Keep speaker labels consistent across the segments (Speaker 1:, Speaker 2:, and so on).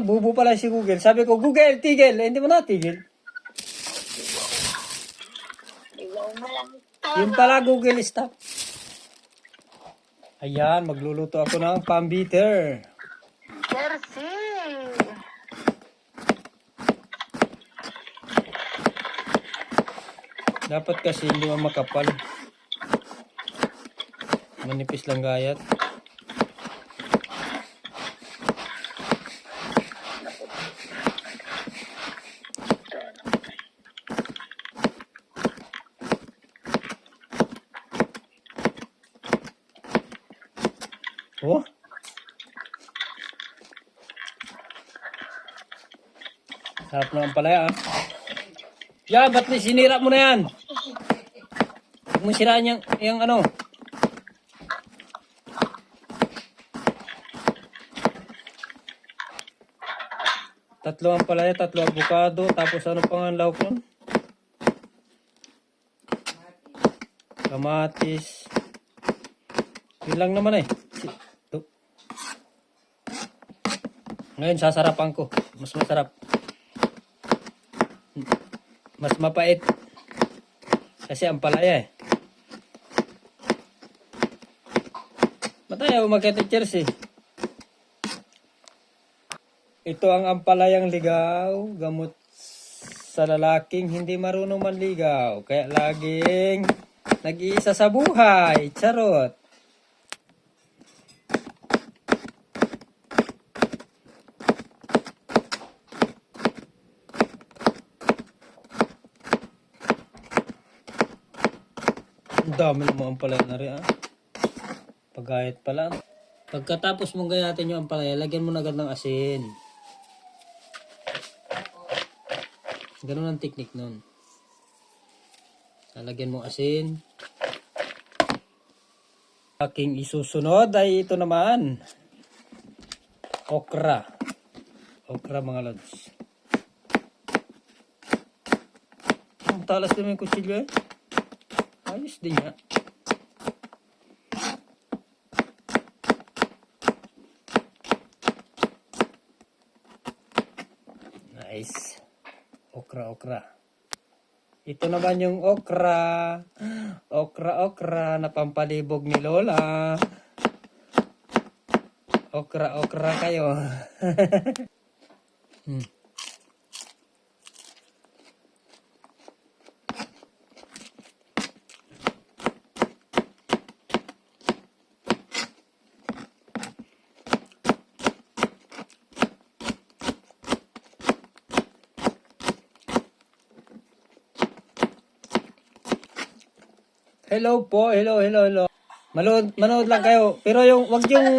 Speaker 1: Bubo pala si Google. Sabi ko, Google, tigil. Eh, hindi mo natigil. Yung pala, Google, stop. Ayan, magluluto ako ng pambiter.
Speaker 2: Jersey.
Speaker 1: Dapat kasi hindi mo makapal. Manipis lang gayat. Oh. Sarap naman pala yan. Yan, ba't sinira mo na yan? Huwag mo siraan yung ano. Tatlo ang palaya, tatlo avocado, tapos ano pang ang lawak nun? Kamatis. Yun lang naman eh. Ngayon, sasarapan ko. Mas masarap. Mas mapait. Kasi ang palaya eh. Ba't ayaw mag-teachers eh? Ito ang ampalayang ligaw. Gamot sa lalaking hindi marunong manligaw. Kaya laging nag-iisa sa buhay. Charot. Ang dami naman ampalaya na rin Pagayat pala. Pagkatapos mong gayatin yung ampalaya, lagyan mo na agad ng asin. Ganun ang teknik nun. Lalagyan mo asin. Aking isusunod ay ito naman. Okra. Okra mga lods. Ang talas naman yung kutsilyo eh. Ayos din nga. Nice. Okra. Ito naman yung okra. Okra na pampalibog ni Lola. Okra kayo. Hello po, hello. Manood lang kayo. Pero wag yung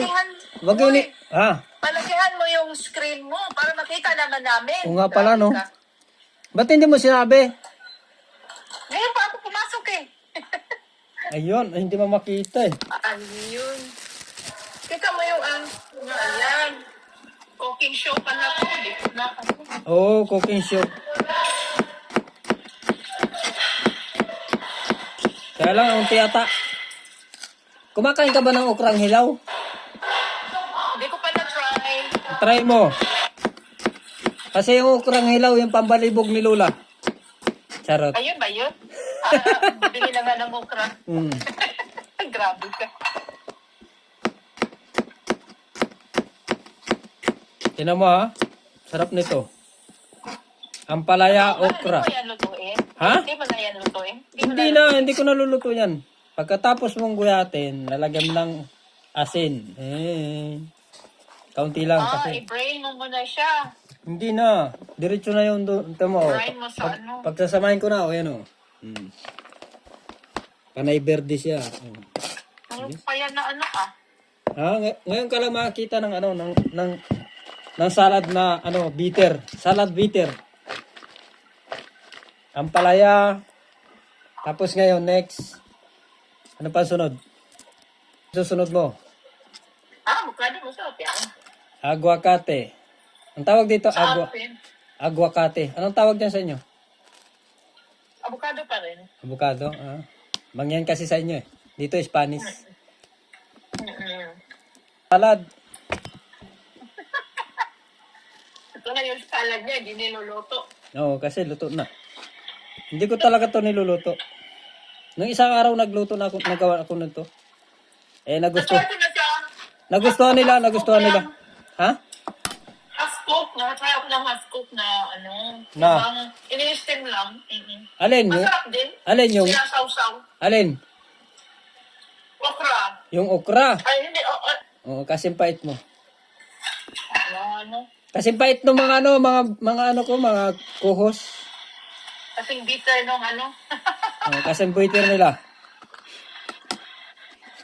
Speaker 2: Palakihan mo yung screen mo para makita naman namin.
Speaker 1: O nga pala, no? Ba't hindi mo sinabi?
Speaker 2: Ngayon pa ako pumasok eh.
Speaker 1: Ayun, hindi mo makita eh.
Speaker 2: Ayun. Kita mo yung ayan. Cooking show pa na ako. Dito na ako.
Speaker 1: Oo, cooking show. Kaya lang, unti ata. Kumakain ka ba ng okrang hilaw?
Speaker 2: Hindi ko pa na-try.
Speaker 1: Try mo. Kasi yung okrang hilaw, yung pambalibog ni Lola. Charot.
Speaker 2: Ayun ba yun? Bili na nga ng okra. Grabe ka.
Speaker 1: Tinan mo ha. Sarap nito. Ampalaya okra.
Speaker 2: Hindi mo yan lutuin?
Speaker 1: Ha?
Speaker 2: Hindi mo na yan lutuin?
Speaker 1: Hindi ko naluluto yan. Pagkatapos mong guyatin, lalagyan mo ng asin. Kaunti lang kasi.
Speaker 2: I-brain mo muna siya.
Speaker 1: Hindi na. Diretso na yung ito mo.
Speaker 2: Brain mo sa ano?
Speaker 1: Pagsasamahin ko na, yan o. Panay verde siya.
Speaker 2: Ano pa yan na ano
Speaker 1: Ngayon ka lang makakita ng ng salad na bitter. Salad bitter. Ampalaya. Tapos ngayon, next. Ano pa sunod? Susunod mo?
Speaker 2: Avocado mo sa yan.
Speaker 1: Aguacate. Ang tawag dito,
Speaker 2: Sa atin,
Speaker 1: aguacate. Anong tawag dyan sa inyo?
Speaker 2: avocado pa rin.
Speaker 1: Avocado? Mangyan kasi sa inyo eh. Dito, Spanish. Salad.
Speaker 2: Ito na yung salad niya, di niluluto.
Speaker 1: Oo, kasi luto na. Hindi ko talaga to niluluto. Nung isang araw nagluto na ako, nagawa ako nito.
Speaker 2: Natry ko na siya.
Speaker 1: Nagustuhan nila. Ha?
Speaker 2: Half cook. Natry ako ng half cook na ano.
Speaker 1: Na?
Speaker 2: Ini-steam lang.
Speaker 1: Alin yung?
Speaker 2: Masarap din.
Speaker 1: Alin yung?
Speaker 2: Sinasawsaw.
Speaker 1: Alin?
Speaker 2: Okra.
Speaker 1: Yung okra.
Speaker 2: Ay, hindi.
Speaker 1: Oo, kasing pait mo.
Speaker 2: Ano?
Speaker 1: Kasing pait ng mga ano ko, mga kuhos.
Speaker 2: Kasing bitter nung ano.
Speaker 1: Kasing bitter nila.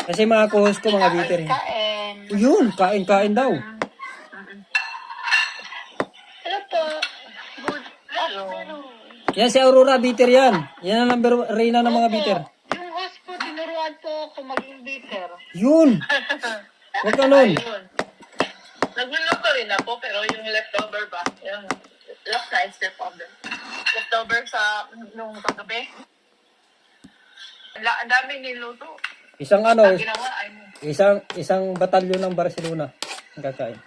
Speaker 1: Kasi mga kuhos ko, mga bitter.
Speaker 2: Kain.
Speaker 1: Yun, kain daw.
Speaker 2: Hello po. Good. Hello.
Speaker 1: Yan si Aurora, bitter yan. Yan ang number reyna ng mga bitter.
Speaker 2: Yung host po, tinuruan po ako maging bitter.
Speaker 1: Yun. Huwag ka nun.
Speaker 2: Ayun. Nagluluto rin ako, pero yung leftover ba? Yung last night's leftover. Leftover sa nung kagabi. Ang daming niluto.
Speaker 1: Isang
Speaker 2: Ang ginawa ay
Speaker 1: isang batalyon ng Barcelona ang kakain.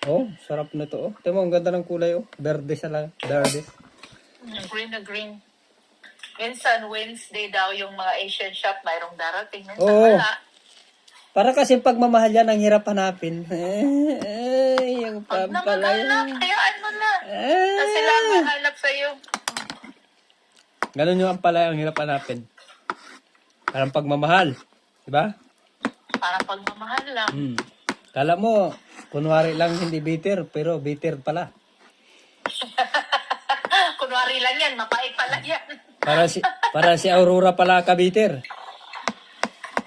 Speaker 1: Oh, sarap na to. Oh. Tingnan mo, ang ganda ng kulay. Oh. Verde sa lang. Verde.
Speaker 2: green na green. Minsan, Wednesday daw yung mga Asian shop, mayroong darating. Minsan,
Speaker 1: Oo.
Speaker 2: wala.
Speaker 1: Para kasi pag mamahal yan, ang hirap hanapin. Yung
Speaker 2: Pag naman
Speaker 1: pampalaya.
Speaker 2: kayaan mo na. Kasi lang mahanap sa'yo.
Speaker 1: Ganun yung ampalaya, ang hirap hanapin. Parang pagmamahal. Diba?
Speaker 2: Parang pagmamahal lang.
Speaker 1: Kala mo, kunwari lang hindi bitter, pero bitter pala.
Speaker 2: Kunwari lang yan, mapait pala yan.
Speaker 1: Para si Aurora pala ka-bitter.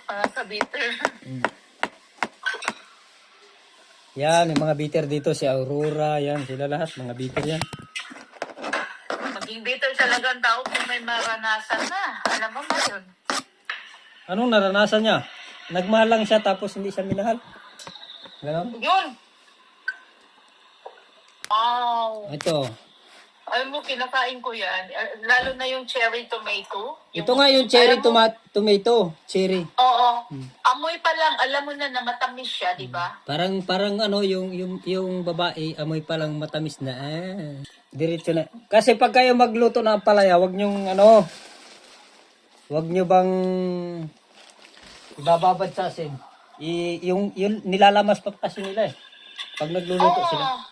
Speaker 2: Para sa bitter.
Speaker 1: Yan, yung mga bitter dito, si Aurora, yan, sila lahat, mga bitter yan.
Speaker 2: Maging bitter talaga ang tao kung may maranasan na. Alam mo ba yun?
Speaker 1: Anong naranasan niya? Nagmahal lang siya tapos hindi siya minahal. Ganon?
Speaker 2: Yun! Wow!
Speaker 1: Ito.
Speaker 2: Alam mo, kinakain ko yan. Lalo na yung cherry tomato.
Speaker 1: Ito nga yung cherry tomato. Cherry.
Speaker 2: Oo. Amoy pa lang, alam mo na matamis siya, di ba?
Speaker 1: Parang ano, yung babae, amoy palang matamis na. Diretso na. Kasi pag kayo magluto ng palaya, wag nyong wag nyo bang ibababad sa asin. Yung nilalamas pa kasi nila eh. Pag nagluluto sila.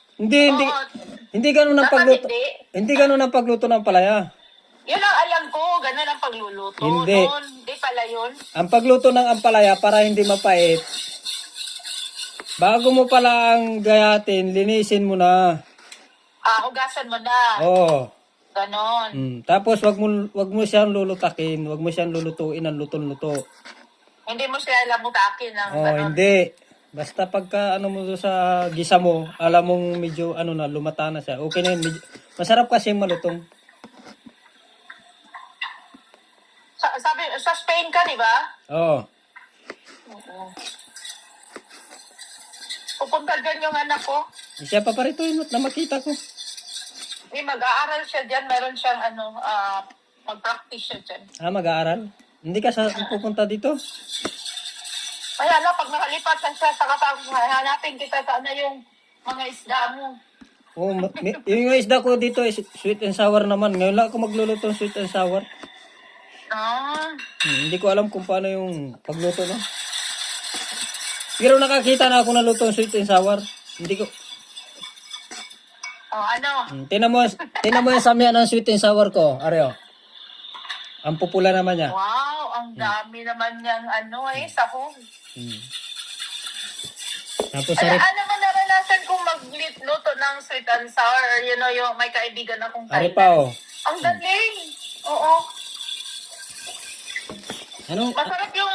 Speaker 1: Hindi ganun ang pagluto. Hindi ganun ang pagluto ng palaya.
Speaker 2: Yun ang alam ko, ganun ang pagluluto.
Speaker 1: Hindi.
Speaker 2: Hindi pala yun.
Speaker 1: Ang pagluto ng ampalaya para hindi mapait. Bago mo palang gayatin, linisin mo na.
Speaker 2: Hugasan mo na.
Speaker 1: Oo.
Speaker 2: Ganon.
Speaker 1: Tapos wag mo siyang lulutakin, wag mo siyang lulutuin ng luto-luto.
Speaker 2: Hindi mo siya alam mutakin ng ganon.
Speaker 1: Hindi. Basta pagka mo sa gisa mo, alam mong medyo na lumata na siya. Okay na yun. Masarap kasi malutong.
Speaker 2: Sabi, sa Spain ka, di ba?
Speaker 1: Oo.
Speaker 2: Pupunta dyan yung anak ko.
Speaker 1: Siya paparituin mo na makita ko.
Speaker 2: Mag-aaral siya dyan. Meron siyang mag-practice siya dyan.
Speaker 1: Mag-aaral? Hindi ka pupunta dito?
Speaker 2: Kaya na, pag nakalipat na siya sa hanapin kita sana yung mga isda mo.
Speaker 1: Oo, yung isda ko dito is sweet and sour naman. Ngayon lang ako magluluto ng sweet and sour. Hindi ko alam kung paano yung pagluto no. Pero nakakita na ako na luto ng sweet and sour. Hindi ko. Tinan mo yung samya ng sweet and sour ko, Areo. Ang pupula naman niya.
Speaker 2: Wow, ang dami naman niyang sahog.
Speaker 1: Tapos sarap.
Speaker 2: Ano man naranasan kong magluto ng sweet and sour, yung may kaibigan akong
Speaker 1: Ari
Speaker 2: Thailand.
Speaker 1: pa oh.
Speaker 2: Ang galing. Oo. Masarap yung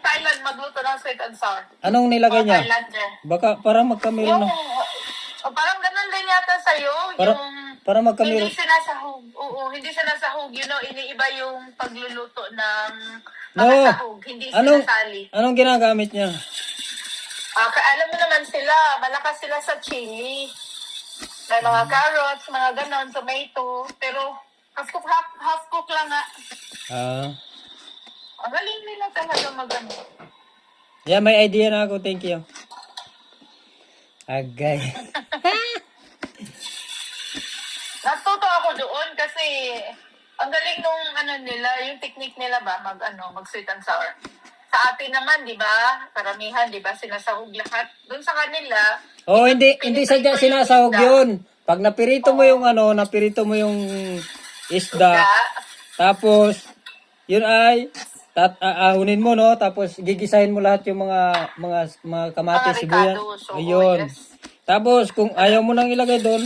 Speaker 2: Thailand magluto ng sweet and sour.
Speaker 1: Anong nilagay niya?
Speaker 2: Thailand
Speaker 1: Baka para magkamero na.
Speaker 2: Parang ganun din yata sa'yo.
Speaker 1: Para magkamero.
Speaker 2: Hindi sinasahog. Oo, hindi sinasahog. Iniiba yung pagluluto ng mga sahog. Hindi sinasali.
Speaker 1: Anong ginagamit niya?
Speaker 2: Alam mo naman sila, malakas sila sa chili. May mga carrots, mga ganon, tomato. Pero half cook lang nga. Ang galing nila talaga magano.
Speaker 1: Yeah, may idea na ako. Thank you. Agay.
Speaker 2: Natuto ako doon kasi ang galing nung nila, yung technique nila ba, mag sweet and sour. Sa atin naman, di ba, karamihan, di ba, sinasahog lahat. Doon sa kanila,
Speaker 1: Oh, hindi sadya
Speaker 2: piniprito yung
Speaker 1: sinasahog
Speaker 2: isda.
Speaker 1: yun. Pag napirito mo yung napirito mo yung isda, tapos yun ay aahunin mo, no, tapos gigisahin mo lahat yung mga kamatis,
Speaker 2: Mga
Speaker 1: sibuyas.
Speaker 2: ricados, oo,
Speaker 1: Ayun.
Speaker 2: yes.
Speaker 1: Tapos kung ayaw mo nang ilagay doon,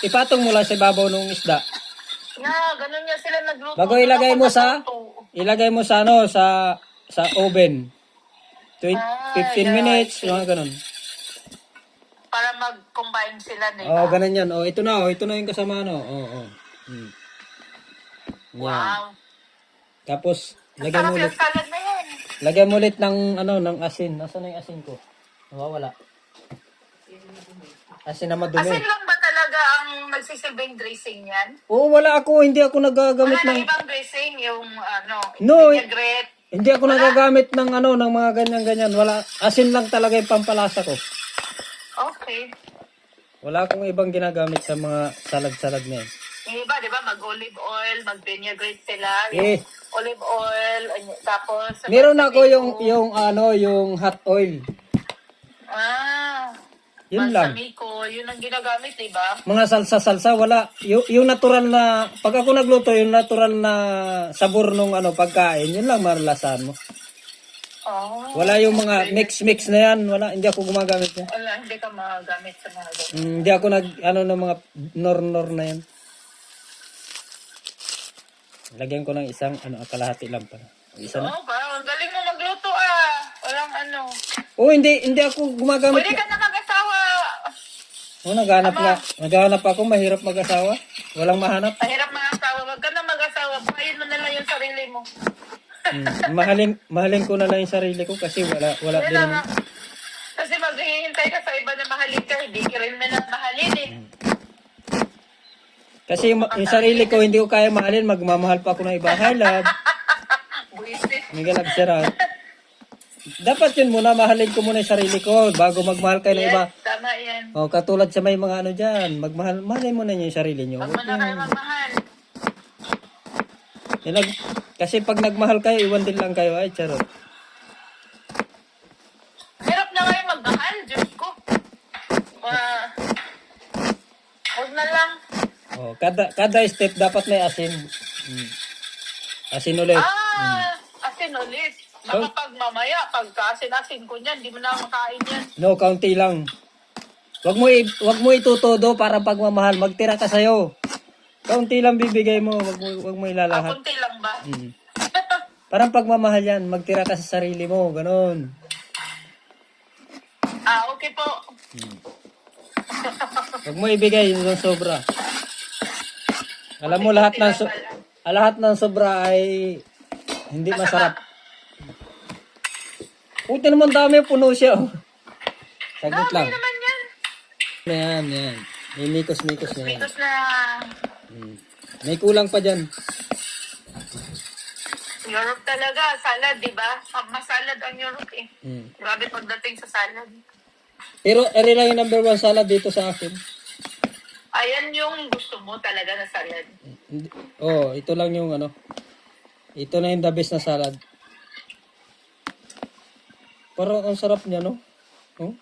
Speaker 1: ipatong mo lang sa babaw ng isda.
Speaker 2: Ganun nga sila nagluto.
Speaker 1: Bago
Speaker 2: Doon
Speaker 1: ilagay
Speaker 2: ako
Speaker 1: mo sa
Speaker 2: natuto.
Speaker 1: ilagay mo sa oven. 15
Speaker 2: yeah,
Speaker 1: minutes,
Speaker 2: I see.
Speaker 1: mga ganun.
Speaker 2: Para mag-combine sila, di ba?
Speaker 1: Oh, ganun yan. Oh, ito na yung kasama, no. Oh. Hmm. Yan.
Speaker 2: Wow.
Speaker 1: Tapos lagyan
Speaker 2: Sarap
Speaker 1: mo
Speaker 2: yung
Speaker 1: ulit.
Speaker 2: salad na yan.
Speaker 1: Lagyan mo ulit ng asin. Nasaan na yung asin ko? Nawawala. Asin na madumi.
Speaker 2: Asin lang ba talaga ang magsisilbing dressing yan?
Speaker 1: Oo, wala ako. Hindi ako nagagamit
Speaker 2: Wala
Speaker 1: ng...
Speaker 2: nang ibang dressing, yung
Speaker 1: No,
Speaker 2: vinaigrette.
Speaker 1: Hindi ako nagagamit ng ng mga ganyan-ganyan. Wala. Asin lang talaga yung pampalasa ko.
Speaker 2: Okay.
Speaker 1: Wala akong ibang ginagamit sa mga salad-salad na yan.
Speaker 2: Yung iba, di ba, mag-olive oil, mag-vinaigrette sila.
Speaker 1: Eh.
Speaker 2: Yung olive oil, tapos...
Speaker 1: Meron ako yung hot oil. Yun lang.
Speaker 2: Balsamico, yun ang ginagamit, di ba?
Speaker 1: Mga salsa-salsa, wala. Yung natural na, pag ako nagluto, yung natural na sabor nung pagkain, yun lang maralasan mo.
Speaker 2: Oh.
Speaker 1: Wala yung mga mix-mix na yan, wala. Hindi ako gumagamit yan.
Speaker 2: Wala, hindi ka magamit sa mga ganun.
Speaker 1: Hindi ako ng mga nor-nor na yan. Lagyan ko ng isang, kalahati lang pa. Isa na.
Speaker 2: Oo, parang ang galing mo magluto Walang
Speaker 1: Oh, hindi ako gumagamit.
Speaker 2: Pwede ka na mag-asawa.
Speaker 1: Oh, naghahanap ako, mahirap mag-asawa. Walang mahanap.
Speaker 2: Mahirap mag-asawa. Wag ka na mag-asawa. Buhayin mo na lang yung sarili mo.
Speaker 1: Mahalin ko na lang yung sarili ko kasi wala
Speaker 2: Yun
Speaker 1: din
Speaker 2: lang
Speaker 1: naman.
Speaker 2: Kasi maghihintay ka sa iba na mahalin ka. Hindi ka rin na mahalin
Speaker 1: Kasi yung sarili ko, hindi ko kaya mahalin, magmamahal pa ako ng iba. Hi, love.
Speaker 2: Buisit.
Speaker 1: Miguel Abserat. Dapat yun muna, mahalin ko muna yung sarili ko bago magmahal kayo ng iba.
Speaker 2: Yes, tama yan.
Speaker 1: Oh, katulad sa may mga dyan, mahalin mo na yung sarili nyo.
Speaker 2: Huwag mo na kayo magmahal.
Speaker 1: Kasi pag nagmahal kayo, iwan din lang kayo. Ay, charot.
Speaker 2: Hirap na kayo magmahal. Diyos ko. Huwag na lang.
Speaker 1: Oh, kada step dapat may asin. Asin ulit.
Speaker 2: Asin ulit. Baka pag mamaya, pagka asin-asin ko niyan, di mo na makain yan.
Speaker 1: No, kaunti lang. Wag mo itutodo para pagmamahal, magtira ka sa'yo. Kaunti lang bibigay mo, wag mo ilalahat.
Speaker 2: Kunti lang ba?
Speaker 1: Parang pagmamahal yan, magtira ka sa sarili mo, ganun.
Speaker 2: Okay po.
Speaker 1: Wag mo ibigay yung sobra. Alam mo lahat ng sobra ay hindi masarap. Puti naman dami, puno siya. Saglit lang.
Speaker 2: naman yan.
Speaker 1: Yan. May mikos-mikos na yan.
Speaker 2: Mitos na
Speaker 1: May kulang pa dyan.
Speaker 2: Europe talaga, salad, di ba? Masalad ang Europe Grabe pagdating sa salad.
Speaker 1: Pero eri lang yung number 1 salad dito sa akin.
Speaker 2: Ayan yung gusto mo talaga na salad.
Speaker 1: Oh, ito lang yung Ito na yung the best na salad. Parang ang sarap niya, no? Oh?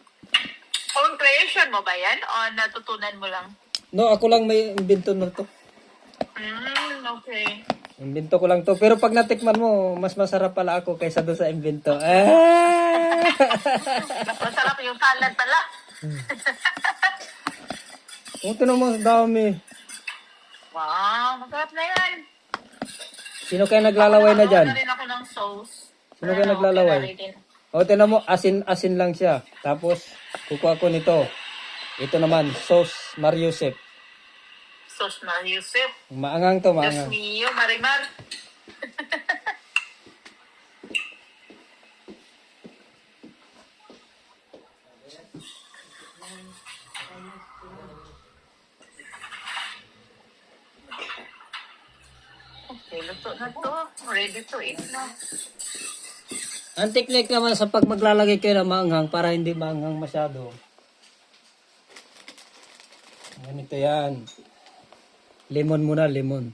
Speaker 2: Own creation mo ba yan? O natutunan mo lang?
Speaker 1: No, ako lang may imbento na to.
Speaker 2: Okay.
Speaker 1: Imbento ko lang to. Pero pag natikman mo, mas masarap pala ako kaysa doon sa imbento.
Speaker 2: Mas masarap yung salad pala.
Speaker 1: Ito naman, dami.
Speaker 2: Wow, masarap na yan.
Speaker 1: Sino kaya naglalaway na dyan?
Speaker 2: Rin ako ng sauce.
Speaker 1: Sino kaya naglalaway? O, tinan mo, asin lang siya. Tapos, kukuha ko nito. Ito naman, sauce Mariusep.
Speaker 2: Sauce Mariusep.
Speaker 1: Maangang to,
Speaker 2: Diyos
Speaker 1: maangang.
Speaker 2: mio, Marimar. Okay, luto na to. Ready to eat na.
Speaker 1: Ang technique naman sa pag maglalagay kayo ng maanghang para hindi maanghang masyado. Ganito yan. Lemon muna, lemon.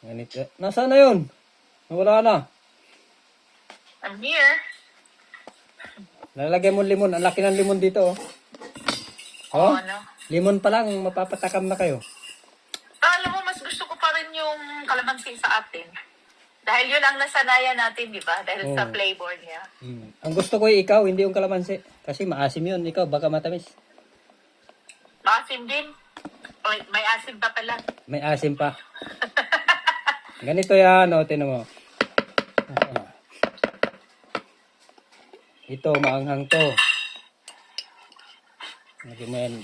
Speaker 1: Ganito. Nasaan na yun? Wala na.
Speaker 2: I'm here.
Speaker 1: Lalagay mo limon. Ang laki ng limon dito, oh. Oh,
Speaker 2: Ano?
Speaker 1: limon pa lang. Mapapatakam na kayo.
Speaker 2: Alam mo, mas gusto ko pa rin yung kalamansi sa atin. Dahil yun ang nasanayan natin, di ba? Dahil sa flavor niya.
Speaker 1: Ang gusto ko ikaw, hindi yung kalamansi. Kasi maasim yun. Ikaw, baka matamis.
Speaker 2: Maasim din. May asim pa pala.
Speaker 1: May asim pa. Ganito yan, o. Tinan mo. Ito, maanghang to. Lagyan mo yan.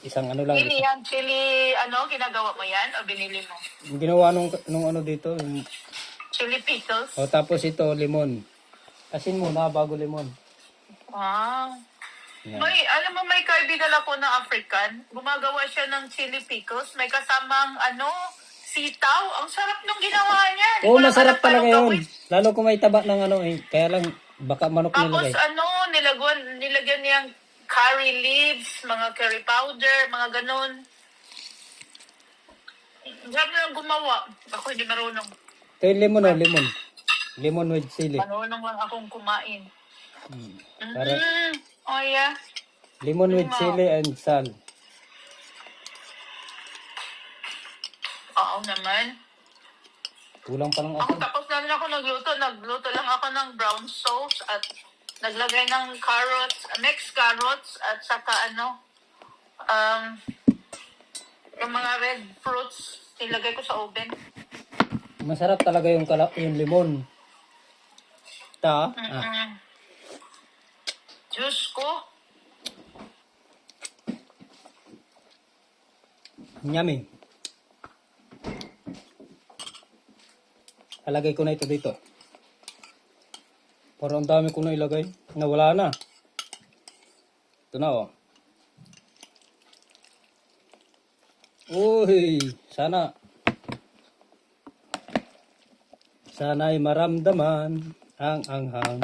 Speaker 1: Isang ano lang.
Speaker 2: Chili yan. Chili, ginagawa mo yan? O binili mo?
Speaker 1: Yung ginawa nung ano dito.
Speaker 2: Chili pickles?
Speaker 1: O, tapos ito, limon. Asin muna bago limon.
Speaker 2: Wow.
Speaker 1: Yan.
Speaker 2: Alam mo, may kaibigan ako na African. Gumagawa siya ng chili pickles. May kasamang, sitaw. Ang sarap nung ginawa niya. Di
Speaker 1: Oo,
Speaker 2: ko lang
Speaker 1: masarap
Speaker 2: alam paano
Speaker 1: talaga yun.
Speaker 2: gawin.
Speaker 1: Lalo kung may taba ng ano eh. Kaya lang, baka manok
Speaker 2: Tapos
Speaker 1: nilagay.
Speaker 2: nilagyan niyang curry leaves, mga curry powder, mga ganun. Sarap na gumawa. Ako hindi marunong.
Speaker 1: Ito yung lemon, o. Lemon. Lemon with chili.
Speaker 2: Marunong lang akong kumain.
Speaker 1: Para
Speaker 2: Oh yeah.
Speaker 1: lemon with chili and sal.
Speaker 2: Oo naman.
Speaker 1: Kulang pa ng
Speaker 2: Ako
Speaker 1: asin.
Speaker 2: tapos na rin ako nagluto. Nagluto lang ako ng brown sauce at naglagay ng carrots, mixed carrots at saka yung mga red fruits nilagay ko sa oven.
Speaker 1: Masarap talaga yung lemon. Ta? Ah.
Speaker 2: Diyos ko.
Speaker 1: Yummy. Alagay ko na ito dito. Parang ang dami ko na ilagay. Nawala na. Ito na, oh. Uy, sana'y maramdaman ang anghang.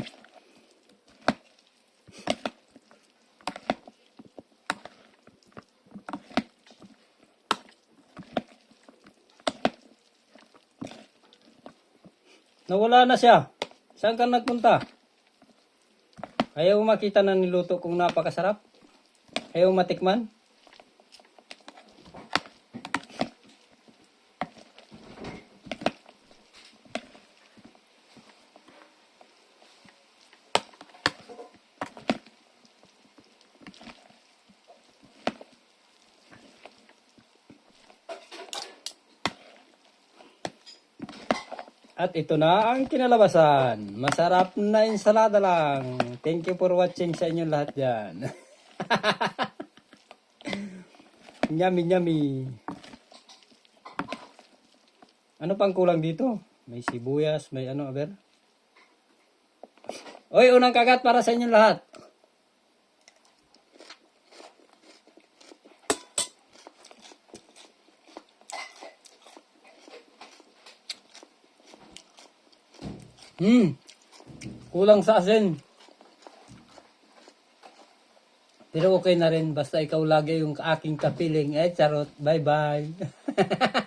Speaker 1: Nawala na siya. Saan ka nagpunta? Ayaw makita na niluto kung napakasarap? Ayaw matikman? At ito na ang kinalabasan. Masarap na ensalada lang. Thank you for watching sa inyong lahat dyan. Yummy, yummy. Ano pang kulang dito? May sibuyas, may ano, aber? Oy, unang kagat para sa inyong lahat. Kulang sa asin. Pero okay na rin. Basta ikaw lagi yung aking kapiling. Charot. Bye-bye.